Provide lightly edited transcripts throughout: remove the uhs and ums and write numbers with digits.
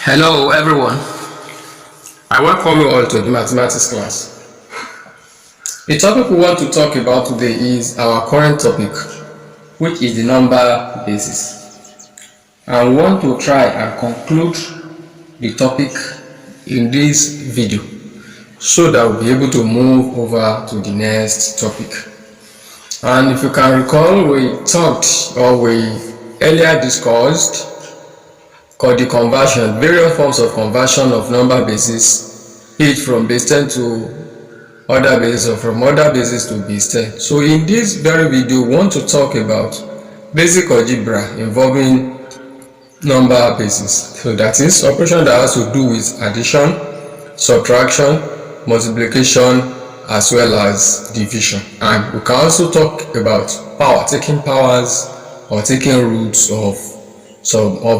Hello everyone, I welcome you all to the mathematics class. The topic we want to talk about today is our current topic, which is the number basis. And we want to try and conclude the topic in this video so that we'll be able to move over to the next topic. And if you can recall, we earlier discussed the conversion, various forms of conversion of number basis, each from base 10 to other bases or from other bases to base 10. So in this very video, we want to talk about basic algebra involving number bases. So that is operation that has to do with addition, subtraction, multiplication, as well as division. And we can also talk about power, taking powers or taking roots of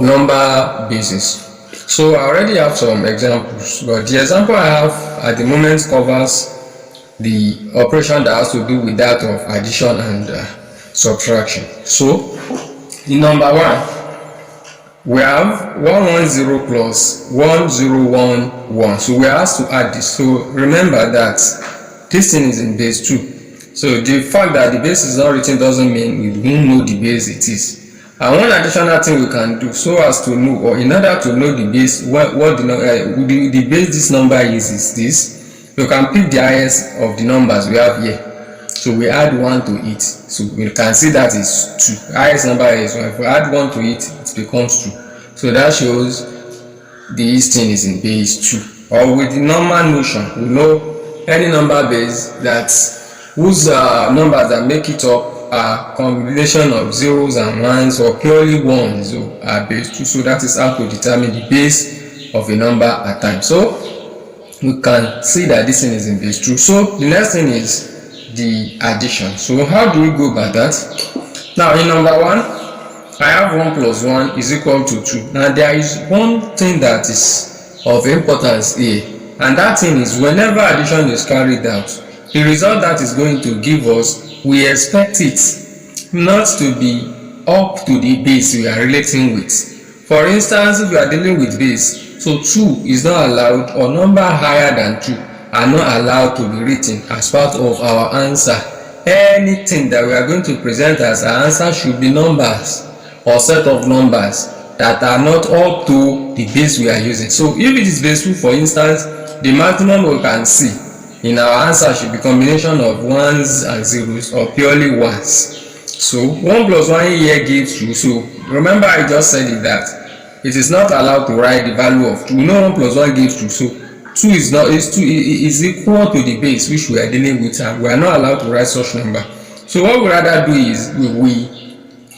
number basis. So I already have some examples, but the example I have at the moment covers the operation that has to do with that of addition and subtraction. So in number 1, we have 110 plus 1011. So we are asked to add this. So remember that this thing is in base 2. So the fact that the base is not written doesn't mean we won't know the base it is. And one additional thing we can do so as to know, or in order to know the base, the base this number is this, you can pick the highest of the numbers we have here. So we add 1 to it. So we can see that is 2. Highest number is 1. If we add 1 to it, it becomes 2. So that shows this thing is in base 2. Or with the normal notion, we know any number base that whose numbers that make it up are combination of zeros and ones or purely ones are base 2. So that is how to determine the base of a number at times. So we can see that this thing is in base 2. So the next thing is the addition. So how do we go about that? Now in number 1, I have 1 plus 1 is equal to 2. Now there is one thing that is of importance here, and that thing is whenever addition is carried out, the result that is going to give us, we expect it not to be up to the base we are relating with. For instance, if we are dealing with base, so 2 is not allowed, or number higher than 2 are not allowed to be written as part of our answer. Anything that we are going to present as our answer should be numbers or set of numbers that are not up to the base we are using. So if it is base 2, for instance, the maximum we can see in our answer should be combination of ones and zeros or purely ones. So 1 plus 1 here gives 2. So remember I just said it that it is not allowed to write the value of 2. We know 1 plus 1 gives 2. So 2 is equal to the base which we are dealing with, and we are not allowed to write such number. So what we rather do is we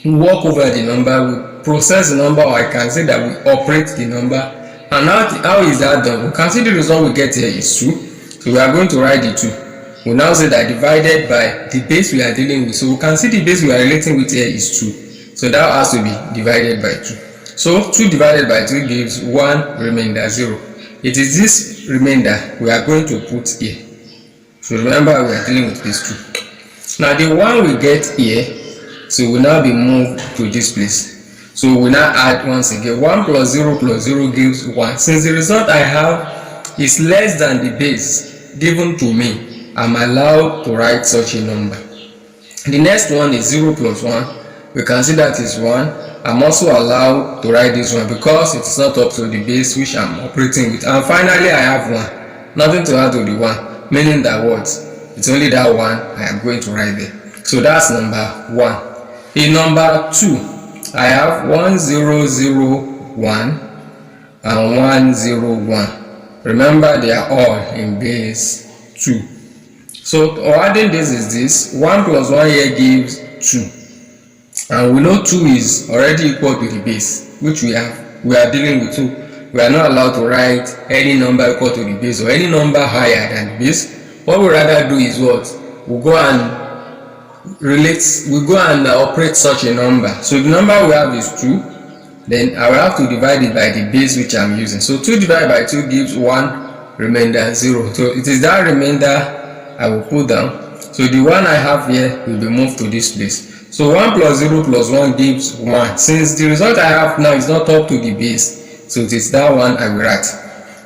walk over the number, we process the number, or I can say that we operate the number. And how is that done? We can see the result we get here is 2. So we are going to write the 2. We now say that divided by the base we are dealing with. So we can see the base we are relating with here is 2. So that has to be divided by 2. So 2 divided by 2 gives 1 remainder 0. It is this remainder we are going to put here. So remember we are dealing with base 2. Now the 1 we get here, so will now be moved to this place. So we now add once again 1 plus 0 gives 1. Since the result I have is less than the base given to me, I'm allowed to write such a number. The next one is 0 plus 1. We can see that is 1. I'm also allowed to write this one because it is not up to the base which I'm operating with. And finally I have 1. Nothing to add to the 1, meaning that what? It's only that 1 I am going to write there. So that's number 1. In number 2, I have 1001 and 101. Remember they are all in base 2. So adding this is this. 1 plus 1 here gives 2. And we know 2 is already equal to the base which we are dealing with 2. We are not allowed to write any number equal to the base or any number higher than the base. What we rather do is what? We go and operate such a number. So the number we have is 2. Then I will have to divide it by the base which I'm using. So 2 divided by 2 gives 1 remainder 0. So it is that remainder I will put down. So the 1 I have here will be moved to this place. So 1 plus 0 plus 1 gives 1. Since the result I have now is not up to the base, So it is that one I will write.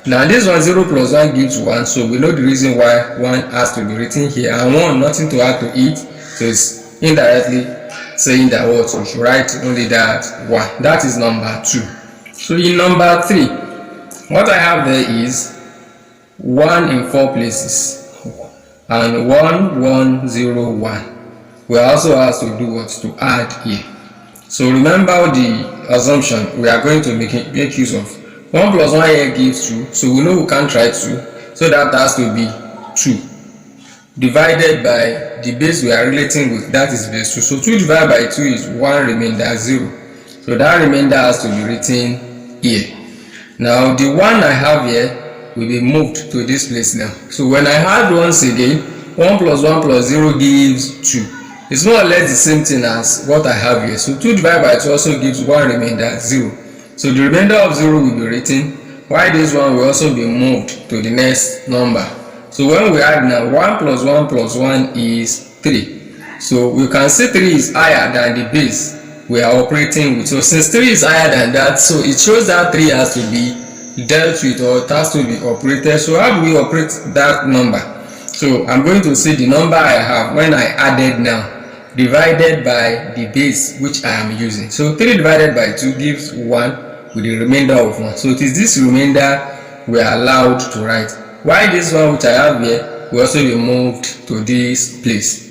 Now this one, 0 plus 1 gives 1, so we know the reason why 1 has to be written here, and 1 nothing to add to it, so it's indirectly saying that what we should write only that 1. That is number 2. So in number 3, what I have there is 1 in 4 places and 1 1 0 1. We also have to do what to add here. So remember the assumption we are going to make use of. 1 plus 1 here gives 2, so we know we can't try 2, so that has to be 2 divided by the base we are relating with, that is base 2. So 2 divided by 2 is 1 remainder 0. So that remainder has to be written here. Now the 1 I have here will be moved to this place now. So when I add once again, 1 plus 1 plus 0 gives 2. It's more or less the same thing as what I have here. So 2 divided by 2 also gives 1 remainder 0. So the remainder of 0 will be written, while this one will also be moved to the next number. So when we add now, 1 plus 1 plus 1 is 3. So we can see 3 is higher than the base we are operating with. So since 3 is higher than that, so it shows that 3 has to be dealt with, or it has to be operated. So how do we operate that number? So I'm going to see the number I have when I added now divided by the base which I am using. So 3 divided by 2 gives 1 with the remainder of 1. So it is this remainder we are allowed to write. While this one which I have here will also be moved to this place.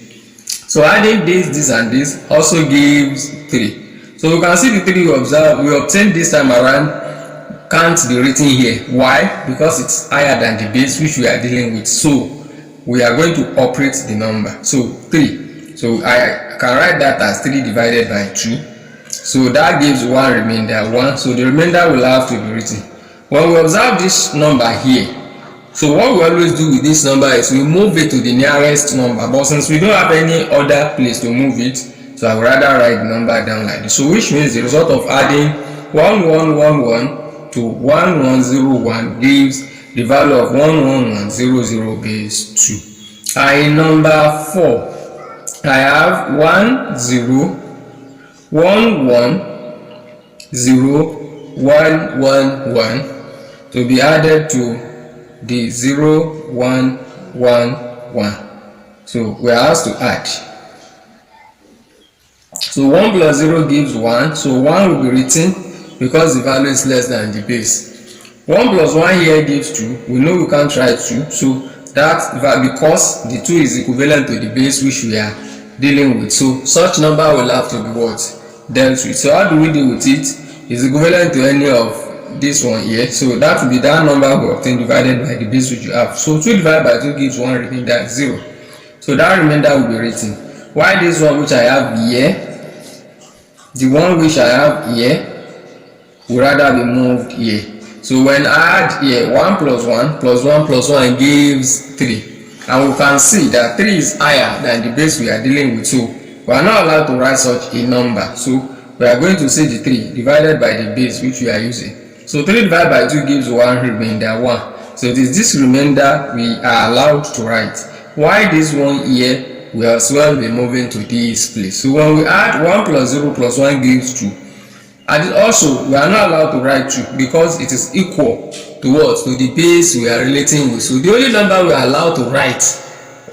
So adding this and this also gives 3. So we can see the 3 we obtained this time around can't be written here. Why? Because it's higher than the base which we are dealing with. So we are going to operate the number. So 3. So I can write that as 3 divided by 2. So that gives 1 remainder 1. So the remainder will have to be written. When we observe this number here, so what we always do with this number is we move it to the nearest number. But since we don't have any other place to move it, so I would rather write the number down like this. So which means the result of adding 1111 to 1101 gives the value of 11100 base 2. And in number 4, I have 1 0 1 1 0 1 1 1 to be added to the 0 1 1 1. So we are asked to add. So 1 plus 0 gives 1. So 1 will be written because the value is less than the base. 1 plus 1 here gives 2. We know we can't write 2. So that because the 2 is equivalent to the base which we are dealing with. So such number will have to be what? Dealt with. So how do we deal with it? It's equivalent to any of this one here. So that will be that number we obtain divided by the base which you have. So 2 divided by 2 gives 1 remainder 0. So that remainder will be written. While this one which I have here, the one which I have here will rather be moved here. So when I add here 1 plus 1 plus 1 plus 1 gives 3. And we can see that 3 is higher than the base we are dealing with. So we are not allowed to write such a number. So we are going to say the 3 divided by the base which we are using. So 3 divided by 2 gives 1 remainder 1. So it is this remainder we are allowed to write. Why this one here will as well be moving to this place. So when we add 1 plus 0 plus 1 gives 2. And also we are not allowed to write 2 because it is equal to what? To the base we are relating with. So the only number we are allowed to write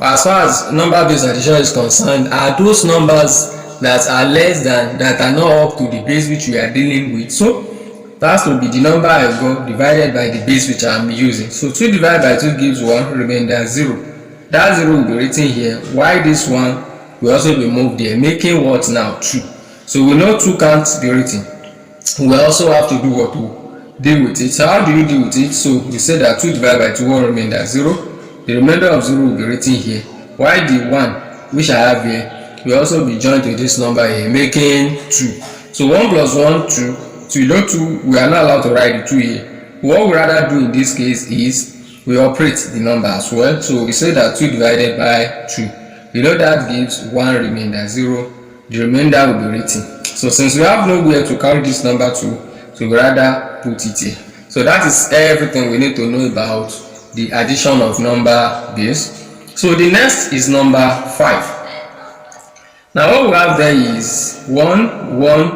as far as number based addition is concerned are those numbers that are less than, that are not up to the base which we are dealing with. So that has to be the number I got divided by the base which I am using. So 2 divided by 2 gives 1 remainder 0. That 0 will be written here. Why this one will also be moved here, making what now? 2. So we know 2 can't be written. We also have to do what? To deal with it. So how do you deal with it? So we said that 2 divided by 2 1 remainder 0. The remainder of 0 will be written here. While the 1 which I have here will also be joined to this number here, making 2. So 1 plus 1 2. So you know 2, we are not allowed to write the 2 here. What we rather do in this case is we operate the number as well. So we say that 2 divided by 2. You know that gives 1 remainder 0. The remainder will be written. So since we have nowhere to carry this number to, so we rather put it here. So that is everything we need to know about the addition of number base. So the next is number 5. Now what we have there is 1 1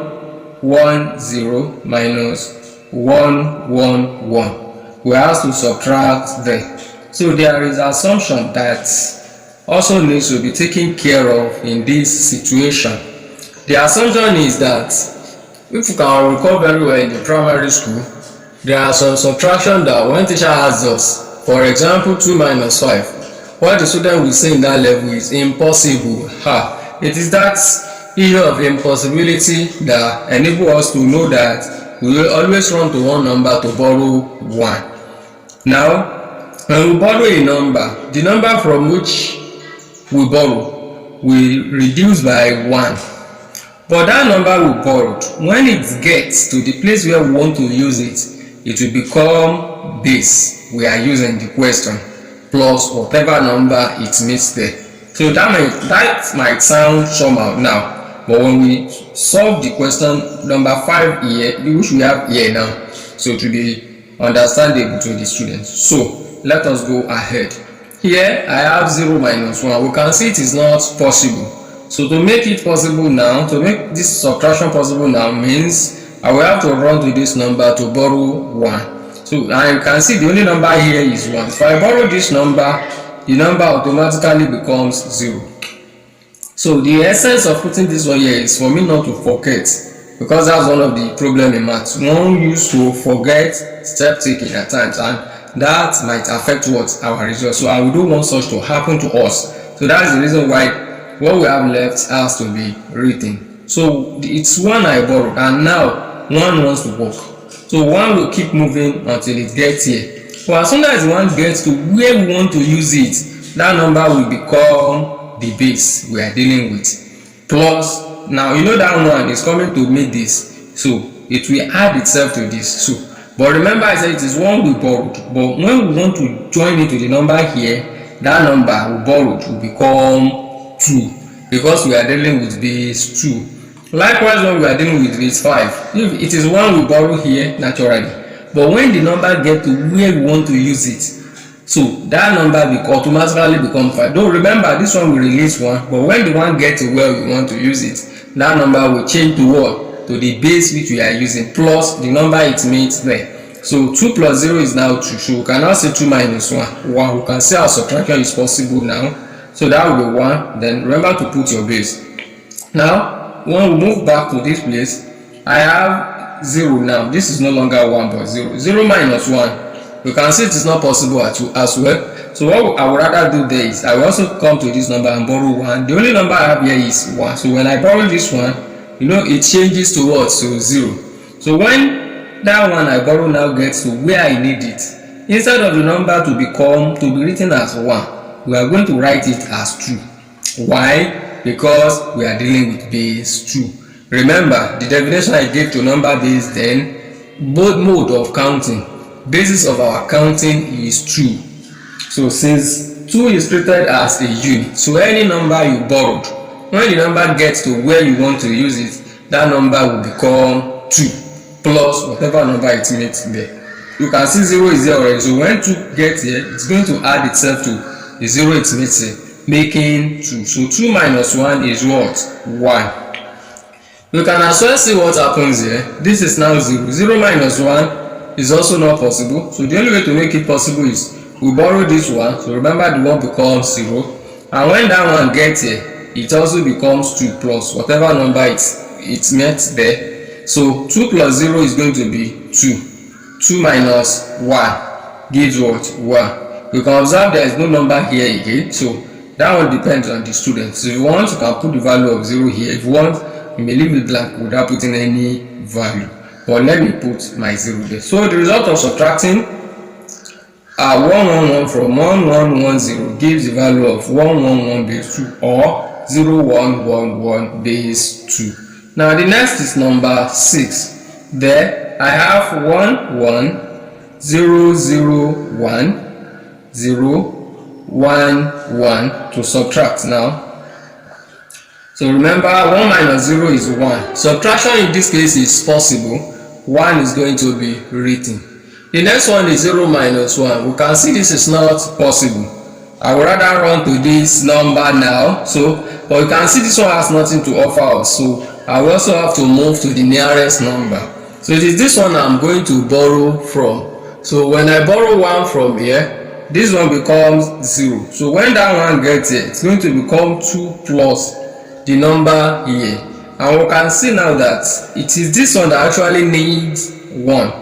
1 0 minus 1 1 1. We have to subtract there. So there is assumption that also needs to be taken care of in this situation. The assumption is that if you can recall very well in the primary school, there are some subtraction that when teacher asks us, for example 2 minus 5, what the student will say in that level is impossible. It is that issue of impossibility that enable us to know that we will always run to one number to borrow 1. Now, when we borrow a number, the number from which we borrow will reduce by 1. But that number we borrowed, when it gets to the place where we want to use it, it will become base we are using the question plus whatever number it meets there. So that might sound somehow now, but when we solve the question number 5 here, which we have here now, so it will be understandable to the students. So let us go ahead. Here I have 0 minus 1. We can see it is not possible. So to make it possible now, to make this subtraction possible now, means I will have to run to this number to borrow 1. So and you can see the only number here is 1. If I borrow this number, the number automatically becomes 0. So the essence of putting this one here is for me not to forget, because that's one of the problem in maths. One used to forget step taking at times, and that might affect what our result. So I will don't want such to happen to us. So that's the reason why what we have left has to be written. So it's 1 I borrowed, and now 1 wants to work. So 1 will keep moving until it gets here. But as soon as 1 gets to where we want to use it, that number will become the base we are dealing with. Plus, now you know that 1 is coming to make this, so it will add itself to this. So, but remember I said it is 1 we borrowed, but when we want to join it to the number here, that number we borrowed will become 2, because we are dealing with base 2. Likewise, when we are dealing with base 5, if it is 1 we borrow here naturally, but when the number gets to where we want to use it, so that number will automatically become 5. Don't remember, this one will release 1, but when the one gets to where we want to use it, that number will change to what? To the base which we are using plus the number it meets there. So 2 plus 0 is now 2. So we can now say 2 minus 1. 1. We can see our subtraction is possible now. So that will be 1. Then remember to put your base. Now, when we move back to this place, I have 0 now. This is no longer 1 but 0. 0 minus 1. You can see it is not possible as well. So what I would rather do there is I will also come to this number and borrow 1. The only number I have here is 1. So when I borrow this one, you know it changes to what? So 0. So when that one I borrow now gets to where I need it, instead of the number to be written as 1, we are going to write it as 2. Why? Because we are dealing with base 2. Remember the definition I gave to number base then, both mode of counting. Basis of our counting is 2. So since 2 is treated as a unit, so any number you borrowed, when the number gets to where you want to use it, that number will become 2 plus whatever number it makes there. You can see 0 is there already. So when 2 gets here, it's going to add itself to the 0 it makes here, making 2. So 2 minus 1 is what? 1. You can as well see what happens here. This is now 0. 0 minus 1 is also not possible. So the only way to make it possible is we borrow this one. So remember the 1 becomes 0. And when that one gets here, it also becomes 2 plus whatever number it's met there. So 2 plus 0 is going to be 2. 2 minus 1 gives what? 1. You can observe there is no number here again. So that one depends on the student. So if you want, you can put the value of 0 here. If you want, you may leave it blank without putting any value. But let me put my 0 there. So the result of subtracting 111 from 1110 gives the value of 111 base 2 or 0111 base 2. Now the next is number 6. There I have 11 0 0 1 0 1 1 to subtract now. So remember 1 minus 0 is 1. Subtraction in this case is possible. 1 is going to be written. The next one is 0 minus 1. We can see this is not possible. I would rather run to this number now. But you can see this one has nothing to offer us. So I will also have to move to the nearest number. So it is this one I'm going to borrow from. So when I borrow 1 from here, this one becomes 0. So when that one gets here, it's going to become 2 plus the number here. And we can see now that it is this one that actually needs 1,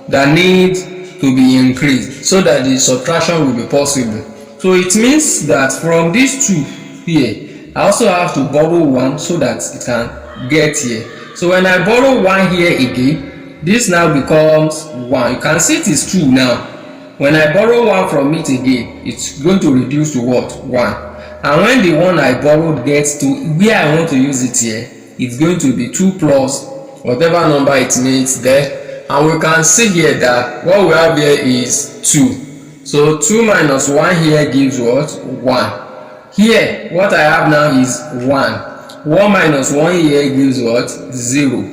that needs to be increased so that the subtraction will be possible. So it means that from these 2 here, I also have to borrow 1 so that it can get here. So when I borrow 1 here again, this now becomes 1. You can see it is 2 now. When I borrow 1 from it again, it's going to reduce to what? 1. And when the one I borrowed gets to where I want to use it here, it's going to be 2 plus whatever number it needs there. And we can see here that what we have here is 2. So 2 minus 1 here gives what? 1. Here, what I have now is 1. 1 minus 1 here gives what? 0.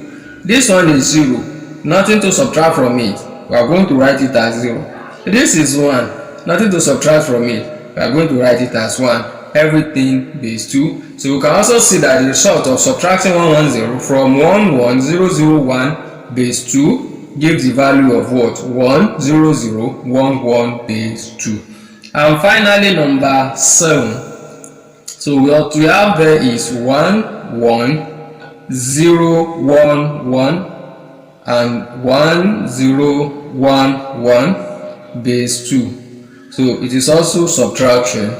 This one is 0. Nothing to subtract from it. We are going to write it as 0. This is 1. Nothing to subtract from it. We are going to write it as 1. Everything base 2. So we can also see that the result of subtracting 110 from 11001 base 2 gives the value of what? 10011 base 2. And finally, number 7. So what we have there is 11011 and 1011 base 2. So it is also subtraction.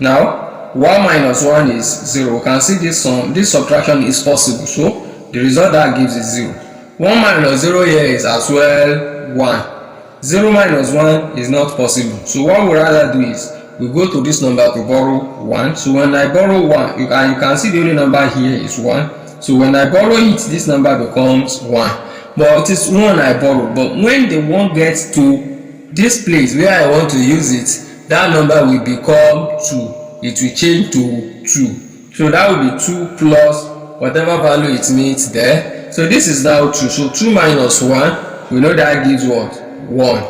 Now 1 minus 1 is 0. You can see this subtraction is possible. So the result that gives is 0. 1 minus 0 here is as well 1. 0 minus 1 is not possible. So what we rather do is we go to this number to borrow 1. So when I borrow 1, you can see the only number here is 1. So when I borrow it, this number becomes 1. But it is 1 I borrow. But when the 1 gets to this place where I want to use it, that number will become 2. It will change to 2. So that will be 2 plus whatever value it means there. So this is now 2. So 2 minus 1, we know that gives what? 1.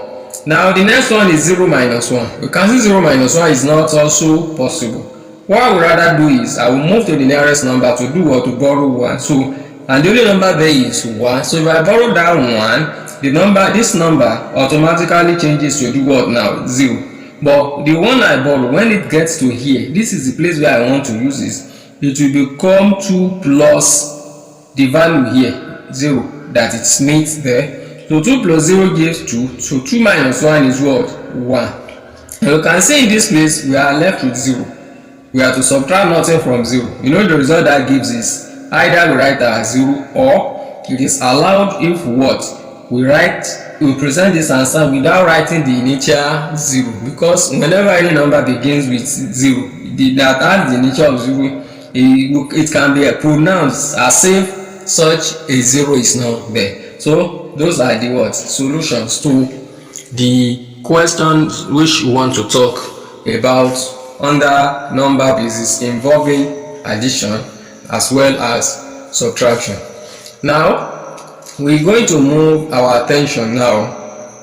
Now the next one is 0 minus 1. You can see 0 minus 1 is not also possible. What I would rather do is I will move to the nearest number to do what? To borrow 1. So and the only number there is 1. So if I borrow that 1, this number automatically changes to do what now? 0. But the one I borrow, when it gets to here, this is the place where I want to use this, it will become 2 plus the value here, 0, that it meets there. So 2 plus 0 gives 2. So 2 minus 1 is what? 1. And you can see in this place we are left with 0. We have to subtract nothing from 0. You know the result that gives is either we write as 0 or it is allowed if what? We present this answer without writing the initial 0, because whenever any number begins with 0, that has the initial of 0, it can be pronounced as if such a 0 is not there. So those are the what? Solutions to the questions which we want to talk about under number basis involving addition as well as subtraction. Now we're going to move our attention now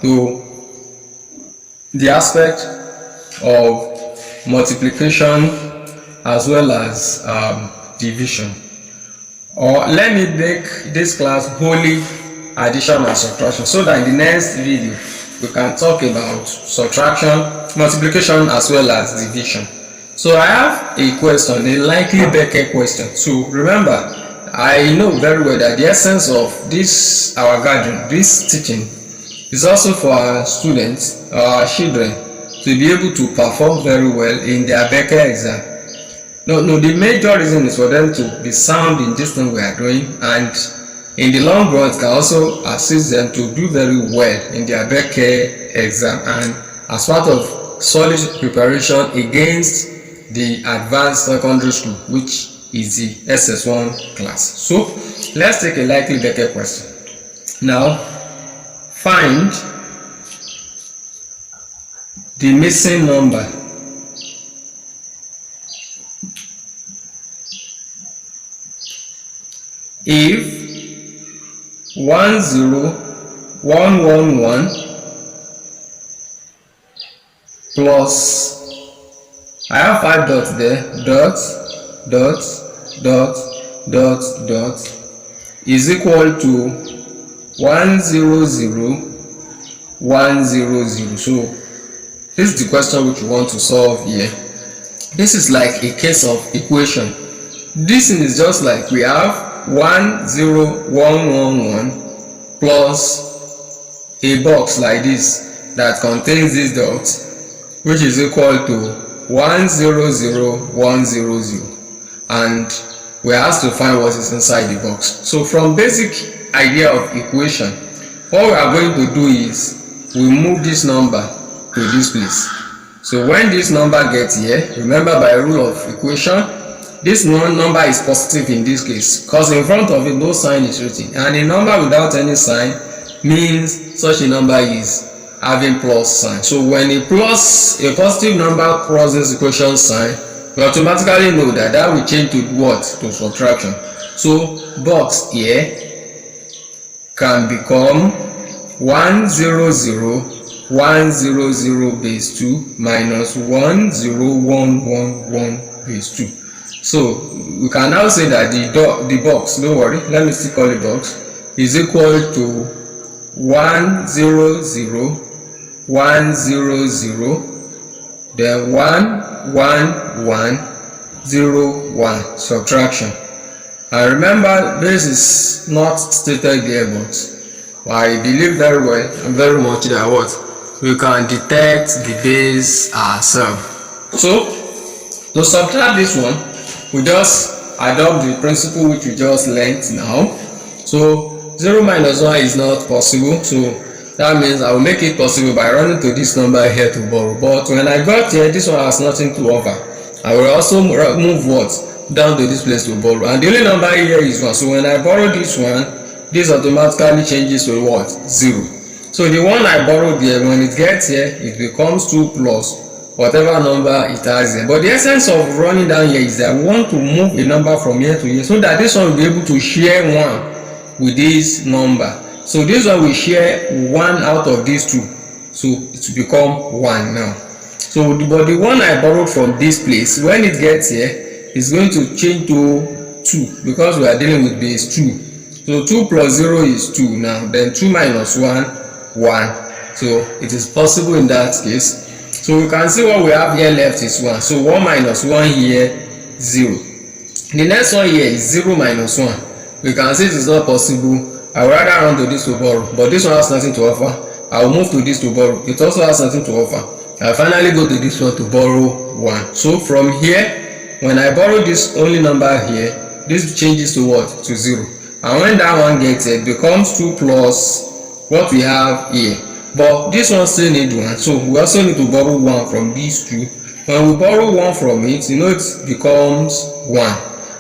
to the aspect of multiplication as well as division. Or let me make this class wholly addition and subtraction, so that in the next video we can talk about subtraction, multiplication as well as division. So I have a question, a likely Becker question. So remember, I know very well that the essence of this our gathering, this teaching, is also for our students, our children, to be able to perform very well in their Becker exam. No, the major reason is for them to be sound in this thing we are doing, and in the long run it can also assist them to do very well in their Becker exam, and as part of solid preparation against the advanced secondary school, which is the SS1 class. So let's take a likely Becker question. Now find the missing number if 10111 plus, I have 5 dots there, dot is equal to 100 100. So this is the question which we want to solve here. This is like a case of equation. This is just like we have 10111 plus a box like this that contains this dot, which is equal to 100 and we are asked to find what is inside the box. So from basic idea of equation, what we are going to do is we move this number to this place. So when this number gets here, remember by rule of equation, this number is positive in this case because in front of it no sign is written, and a number without any sign means such a number is having plus sign. So when a positive number crosses equation sign, we automatically know that that will change to what? To subtraction. So box here can become 100 base 2 minus 10111 base 2. So we can now say that the box, don't worry, let me still call it box, is equal to 100 then 11101 subtraction. And remember, this is not stated here, but I believe very much that what we can detect the base ourselves. So to subtract this one, we just adopt the principle which we just learned now. So 0 minus 1 is not possible, so that means I will make it possible by running to this number here to borrow. But when I got here, this one has nothing to offer. I will also move what down to this place to borrow, and the only number here is 1. So when I borrow this one, this automatically changes to what? 0. So the one I borrowed here, when it gets here, it becomes 2 plus whatever number it has here. But the essence of running down here is that we want to move a number from here to here so that this one will be able to share 1 with this number. So this one will share 1 out of these 2, so it will become 1 now. So but the one I borrowed from this place, when it gets here, is going to change to 2 because we are dealing with base 2. So 2 plus 0 is 2 now, then 2 minus 1 1. So it is possible in that case. So we can see what we have here left is 1. So 1 minus 1 here, 0. The next one here is 0 minus 1. We can see it is not possible. I would rather run to this to borrow, but this one has nothing to offer. I will move to this to borrow. It also has nothing to offer. I finally go to this one to borrow 1. So from here, when I borrow this only number here, this changes to what? To 0. And when that one gets it, becomes 2 plus what we have here. But this one still needs 1, so we also need to borrow 1 from these 2. When we borrow 1 from it, you know it becomes 1.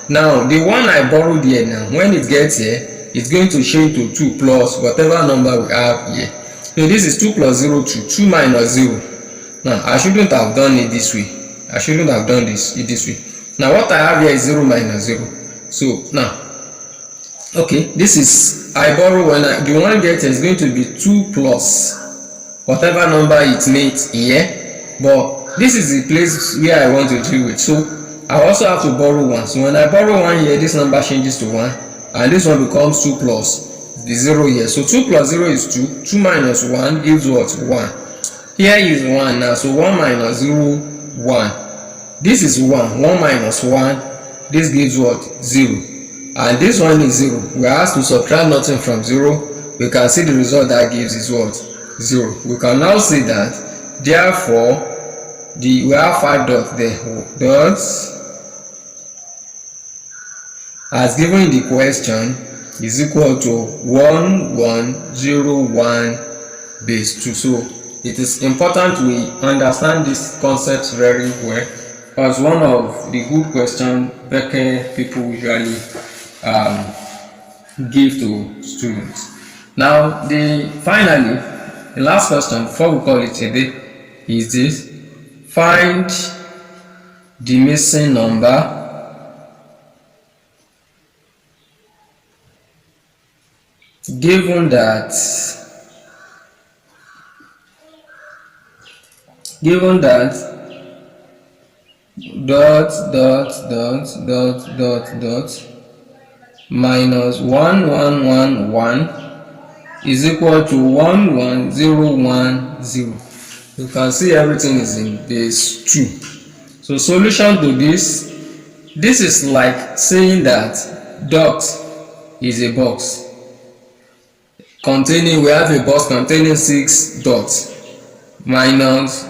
Now the one I borrowed here now, when it gets here, it's going to change to 2 plus whatever number we have here. So this is 2 plus 0 to 2 minus 0. Now I shouldn't have done it this way. I shouldn't have done this way. Now what I have here is 0 minus 0. So now, okay, this is I borrow when the one gets is going to be 2 plus whatever number it makes here, but this is the place where I want to deal with. So I also have to borrow 1. So when I borrow 1 here, this number changes to 1, and this one becomes 2 plus the 0 here. So 2 plus 0 is 2. 2 minus 1 gives what? 1. Here is 1 now. So 1 minus 0, 1. This is 1. 1 minus 1. This gives what? 0. And this one is 0. We are asked to subtract nothing from 0. We can see the result that gives is what? 0. We can now see that therefore we have 5 dots there. Dots as given in the question is equal to 1101 base 2. So it is important we understand this concept very well, as one of the good questions people usually give to students. Now finally the last question before we call it a day is this: find the missing number given that dot minus 1111 is equal to 11010. You can see everything is in base 2. So solution to this is like saying that dot is a box containing, we have a box containing 6 dots minus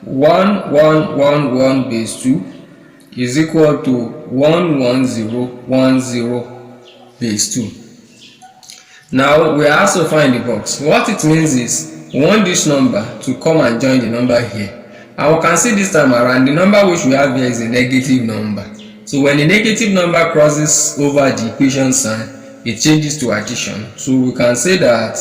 1111 base 2 is equal to 11010 base 2. Now we are also find the box. What it means is we want this number to come and join the number here, and we can see this time around the number which we have here is a negative number. So when the negative number crosses over the equation sign, it changes to addition. So we can say that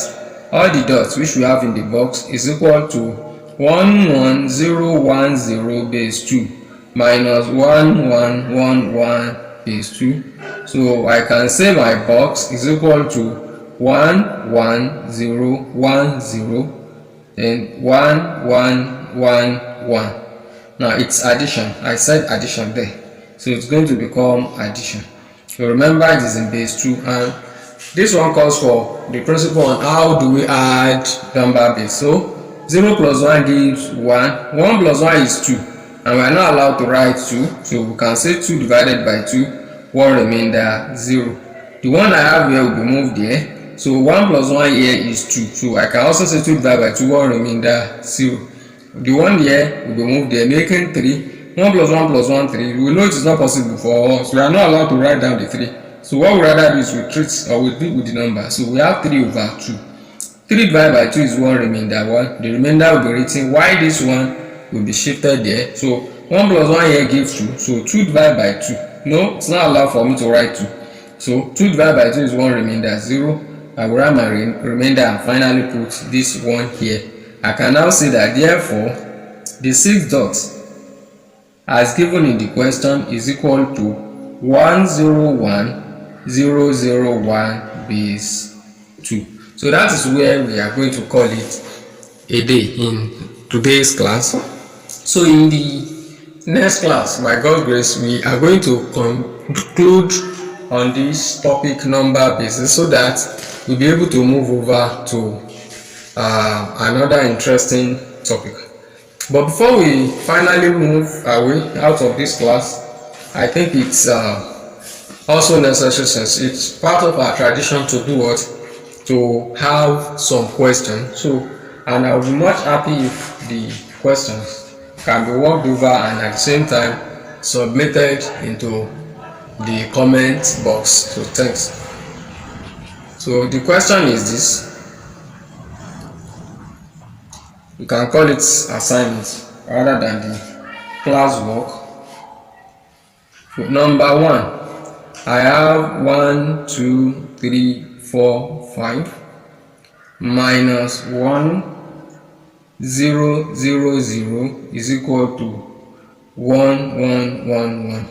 all the dots which we have in the box is equal to 11010 base 2 minus 1111 base 2. So I can say my box is equal to 11010 and 1111. Now it's addition. I said addition there, so it's going to become addition. So remember it is in base 2, and this one calls for the principle on how do we add number base. So 0 plus 1 gives 1, 1 plus 1 is 2, and we are not allowed to write 2, so we can say 2 divided by 2, 1 remainder 0. The one I have here will be moved here. So 1 plus 1 here is 2. So I can also say 2 divided by 2, 1 remainder 0. The one here will be moved there, making 3. 1 plus 1 plus 1, 3. We know it is not possible for us. We are not allowed to write down the 3. So what we rather do is we treat or we deal with the number. So we have 3 over 2. 3 divided by 2 is 1 remainder 1. The remainder will be written. Why this one will be shifted there? So 1 plus 1 here gives 2. So 2 divided by 2. No, it's not allowed for me to write 2. So 2 divided by 2 is 1 remainder 0. I will write my remainder and finally put this one here. I can now say that therefore the 6 dots as given in the question is equal to 101001 base 2. So that is where we are going to call it a day in today's class. So in the next class, by God's grace, we are going to conclude on this topic number basis, so that we'll be able to move over to another interesting topic. But before we finally move away out of this class, I think it's also necessary, since it's part of our tradition, to do what? To have some questions. So, and I'll be much happy if the questions can be worked over and at the same time submitted into the comment box. So thanks. So the question is this. You can call it assignment rather than the classwork. Number 1, I have 1, 2, 3, 4, 5 minus 1, 0, 0, 0 is equal to 1, 1, 1, 1.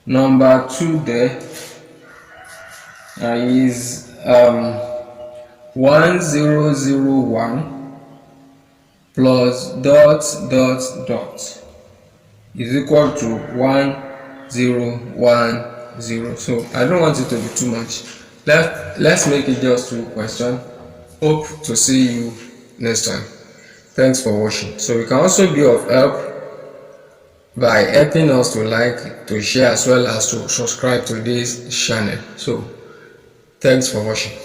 Number 2 there is 1, 0, 0, 1 plus dot dot dot is equal to 1, 0, 1, 0. So I don't want it to be too much. Let's make it just 2 questions. Hope to see you next time. Thanks for watching. So you can also be of help by helping us to like, to share, as well as to subscribe to this channel. So thanks for watching.